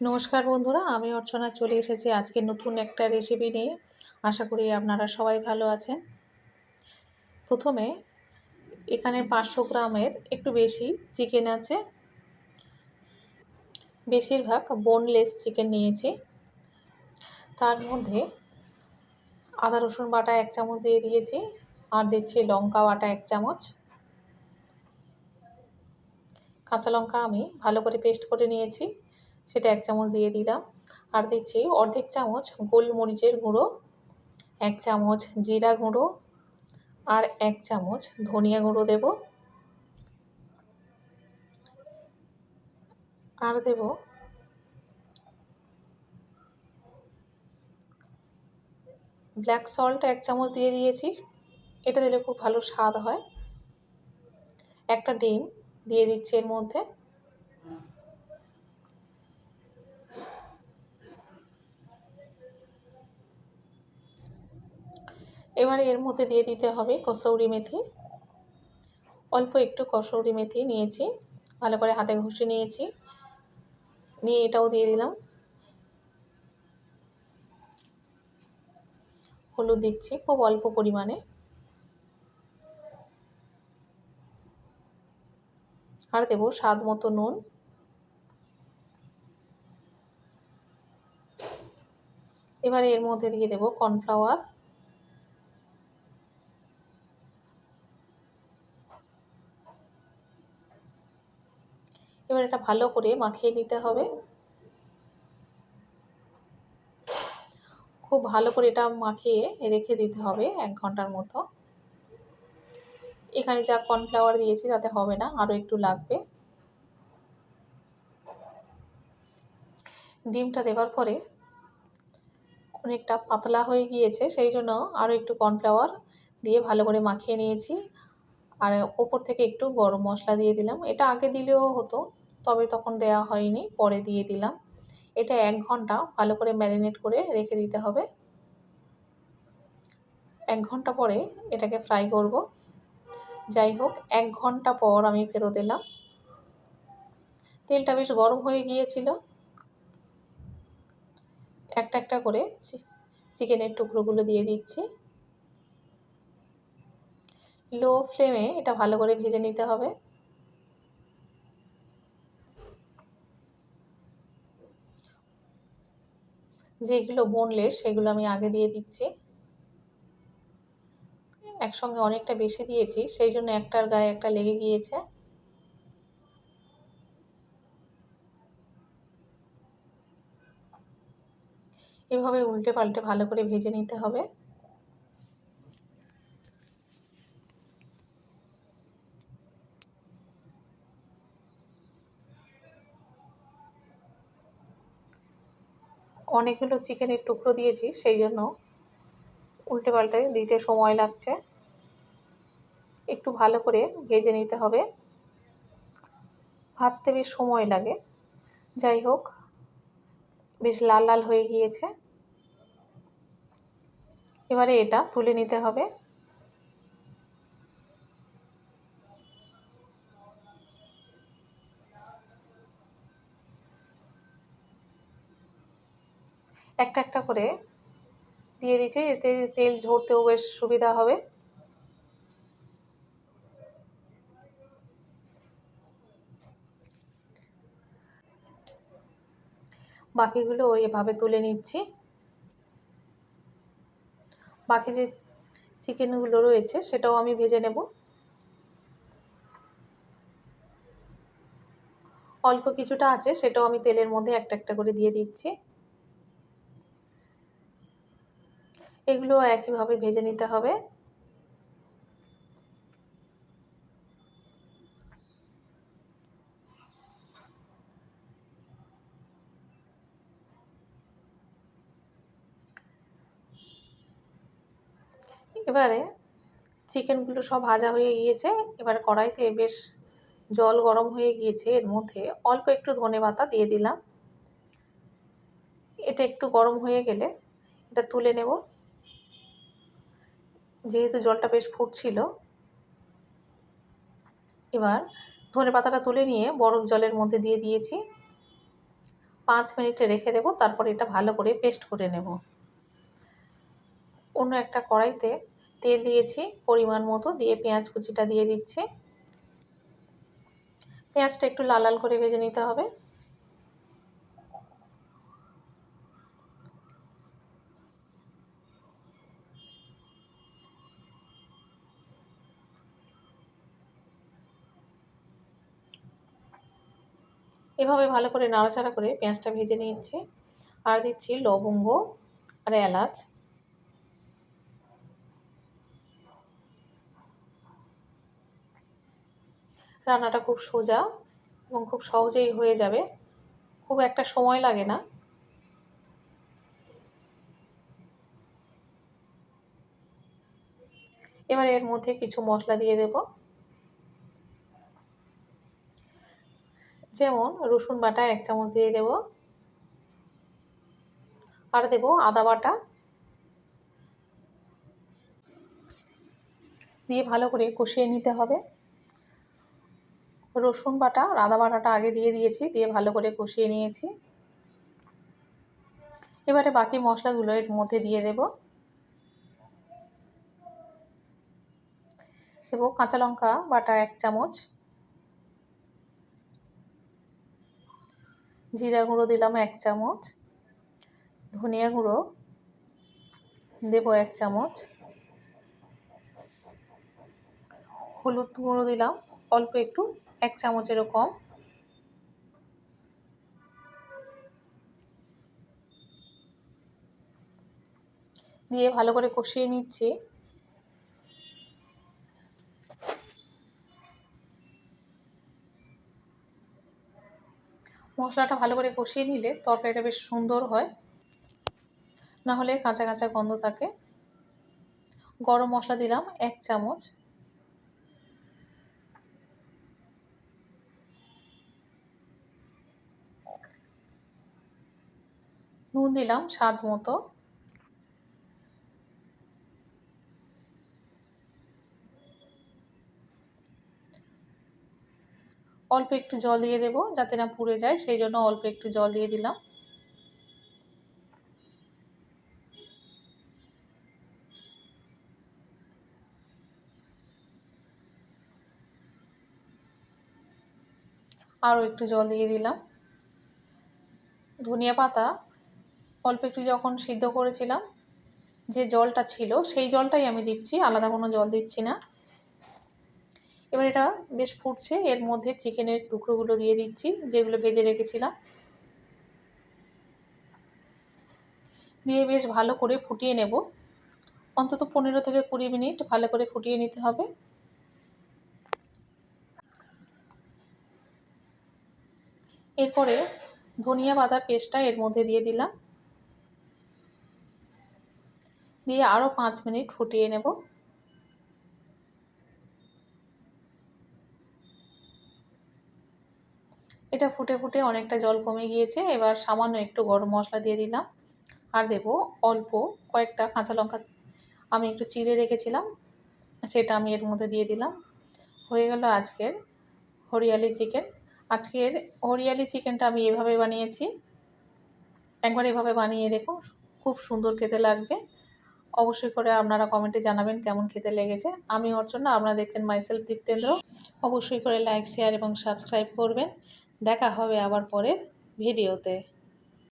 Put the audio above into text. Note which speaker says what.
Speaker 1: নমস্কার বন্ধুরা, আমি অর্চনা চলে এসেছি আজকে নতুন একটা রেসিপি নিয়ে। আশা করি আপনারা সবাই ভালো আছেন। প্রথমে এখানে 500 গ্রামের একটু বেশি চিকেন আছে, বেশিরভাগ বোনলেস চিকেন নিয়েছি। তার মধ্যে আদা রসুন বাটা 1 চামচ দিয়ে দিয়েছি, আর দিচ্ছি লঙ্কা বাটা 1 চামচ। কাঁচা লঙ্কা আমি ভালো করে পেস্ট করে নিয়েছি, সেটা 1 চামচ দিয়ে দিলাম। আর দিচ্ছি অর্ধেক চামচ গোলমরিচের গুঁড়ো, 1 চামচ জিরা গুঁড়ো, আর 1 চামচ ধনিয়া গুঁড়ো দেব। আর দেব ব্ল্যাক সল্ট 1 চামচ দিয়ে দিয়েছি, এটা দিলে খুব ভালো স্বাদ হয়। একটা ডিম দিয়ে দিচ্ছি এর মধ্যে। এবারে এর মধ্যে দিয়ে দিতে হবে কসৌরি মেথি। অল্প একটু কসৌরি মেথি নিয়েছি, ভালো করে হাতে ঘষে নিয়েছি, নিয়ে এটাও দিয়ে দিলাম। হলুদ দিচ্ছি খুব অল্প পরিমাণে, আর দেব স্বাদ মতো নুন। এবারে এর মধ্যে দিয়ে দেব কর্নফ্লাওয়ার। এবার এটা ভালো করে মাখিয়ে নিতে হবে। খুব ভালো করে এটা মাখিয়ে রেখে দিতে হবে 1 ঘন্টার মতো। এখানে যা কর্নফ্লাওয়ার দিয়েছি তাতে হবে না, আরও একটু লাগবে। ডিমটা দেওয়ার পরে অনেকটা পাতলা হয়ে গিয়েছে, সেই জন্য আরও একটু কর্নফ্লাওয়ার দিয়ে ভালো করে মাখিয়ে নিয়েছি। আর ওপর থেকে একটু গরম মশলা দিয়ে দিলাম। এটা আগে দিলেও হতো, তবে তখন দেওয়া হয়নি, পরে দিয়ে দিলাম। এটা 1 ঘন্টা ভালো করে ম্যারিনেট করে রেখে দিতে হবে। 1 ঘন্টা পরে এটাকে ফ্রাই করব। যাই হোক, 1 ঘন্টা পর আমি ফেরত এলাম। তেলটা বেশ গরম হয়ে গিয়েছিল। একটা একটা করে চিকেনের টুকরোগুলো দিয়ে দিচ্ছি। লো ফ্লেমে এটা ভালো করে ভেজে নিতে হবে। যেগুলো বোনলেস সেগুলো আমি আগে দিয়ে দিচ্ছি। একসঙ্গে অনেকটা বেশি দিয়েছি, সেই জন্য একটার গায়ে একটা লেগে গিয়েছে। এভাবে উল্টে পাল্টে ভালো করে ভেজে নিতে হবে। অনেকগুলো চিকেনের টুকরো দিয়েছি, সেই জন্য উল্টে পাল্টে দিতে সময় লাগছে। একটু ভালো করে ভেজে নিতে হবে, ভাজতে বেশ সময় লাগে। যাই হোক, বেশ লাল লাল হয়ে গিয়েছে। এবারে এটা তুলে নিতে হবে। একটা একটা করে দিয়ে দিচ্ছি, এতে তেল ঝরতেও বেশ সুবিধা হবে। বাকিগুলো এভাবে তুলে নিচ্ছি। বাকি যে চিকেনগুলো রয়েছে সেটাও আমি ভেজে নেব। অল্প কিছুটা আছে, সেটাও আমি তেলের মধ্যে একটা একটা করে দিয়ে দিচ্ছি। এগুলো একইভাবে ভেজে নিতে হবে। এবারে চিকেনগুলো সব ভাজা হয়ে গিয়েছে। এবারে কড়াইতে বেশ জল গরম হয়ে গিয়েছে, এর মধ্যে অল্প একটু ধনেপাতা দিয়ে দিলাম। এটা একটু গরম হয়ে গেলে এটা তুলে নেব। যেহেতু জলটা বেশ ফুটছিল, এবার ধনেপাতাটা তুলে নিয়ে বরফ জলের মধ্যে দিয়ে দিয়েছি। 5 মিনিট রেখে দেব, তারপর এটা ভালো করে পেস্ট করে নেব। অন্য একটা কড়াইতে তেল দিয়েছি পরিমাণ মতো, দিয়ে পেঁয়াজ কুচিটা দিয়ে দিচ্ছি। পেঁয়াজটা একটু লাল লাল করে ভেজে নিতে হবে। এভাবে ভালো করে নাড়াচাড়া করে পেঁয়াজটা ভেজে নিচ্ছি। আর দিচ্ছি লবঙ্গ আর এলাচ। রান্নাটা খুব সোজা এবং খুব সহজেই হয়ে যাবে, খুব একটা সময় লাগে না। এবার এর মধ্যে কিছু মশলা দিয়ে দেব, যেমন রসুন বাটা 1 চামচ দিয়ে দেব, আর দেব আদা বাটা, দিয়ে ভালো করে কষিয়ে নিতে হবে। রসুন বাটা আর আদা বাটাটা আগে দিয়ে দিয়েছি, দিয়ে ভালো করে কষিয়ে নিয়েছি। এবারে বাকি মশলাগুলো এর মধ্যে দিয়ে দেব। দেব কাঁচা লঙ্কা বাটা 1 চামচ, জিরা গুঁড়ো দিলাম 1 চামচ, ধনিয়া গুঁড়ো দেব 1 চামচ, হলুদ গুঁড়ো দিলাম অল্প একটু, 1 চামচেরও কম। দিয়ে ভালো করে কষিয়ে নিচ্ছি। মশলাটা ভালো করে কষিয়ে নিলে তরকারিটা বেশ সুন্দর হয়, না হলে কাঁচা কাঁচা গন্ধ থাকে। গরম মশলা দিলাম 1 চামচ, নুন দিলাম স্বাদ মতো, অল্প একটু জল দিয়ে দেব যাতে না পুড়ে যায়, সেই জন্য অল্প একটু জল দিয়ে দিলাম। আরও একটু জল দিয়ে দিলাম। ধনিয়া পাতা অল্প একটু যখন সিদ্ধ করেছিলাম, যে জলটা ছিল সেই জলটাই আমি দিচ্ছি, আলাদা কোনো জল দিচ্ছি না। এবার এটা বেশ ফুটছে, এর মধ্যে চিকেনের টুকরোগুলো দিয়ে দিচ্ছি যেগুলো ভেজে রেখেছিলাম, দিয়ে বেশ ভালো করে ফুটিয়ে নেব। অন্তত 15 থেকে 20 মিনিট ভালো করে ফুটিয়ে নিতে হবে। এরপরে ধনিয়া পাতা পেস্টটা এর মধ্যে দিয়ে দিলাম, দিয়ে আরও 5 মিনিট ফুটিয়ে নেব। এটা ফুটে ফুটে অনেকটা জল কমে গিয়েছে। এবার সামান্য একটু গরম মশলা দিয়ে দিলাম, আর দেব অল্প কয়েকটা কাঁচা লঙ্কা আমি একটু চিড়ে রেখেছিলাম, সেটা আমি এর মধ্যে দিয়ে দিলাম। হয়ে গেল আজকের হরিয়ালি চিকেন। আজকের হরিয়ালি চিকেনটা আমি এভাবে বানিয়েছি, একবার এভাবে বানিয়ে দেখুন, খুব সুন্দর খেতে লাগবে। অবশ্যই করে আপনারা কমেন্টে জানাবেন কেমন খেতে লেগেছে। আমি অর্চনা, আপনারা দেখছেন মাইসেলফ দীপ্তেন্দ্র। অবশ্যই করে লাইক, শেয়ার এবং সাবস্ক্রাইব করবেন। দেখা হবে আবার পরের ভিডিওতে।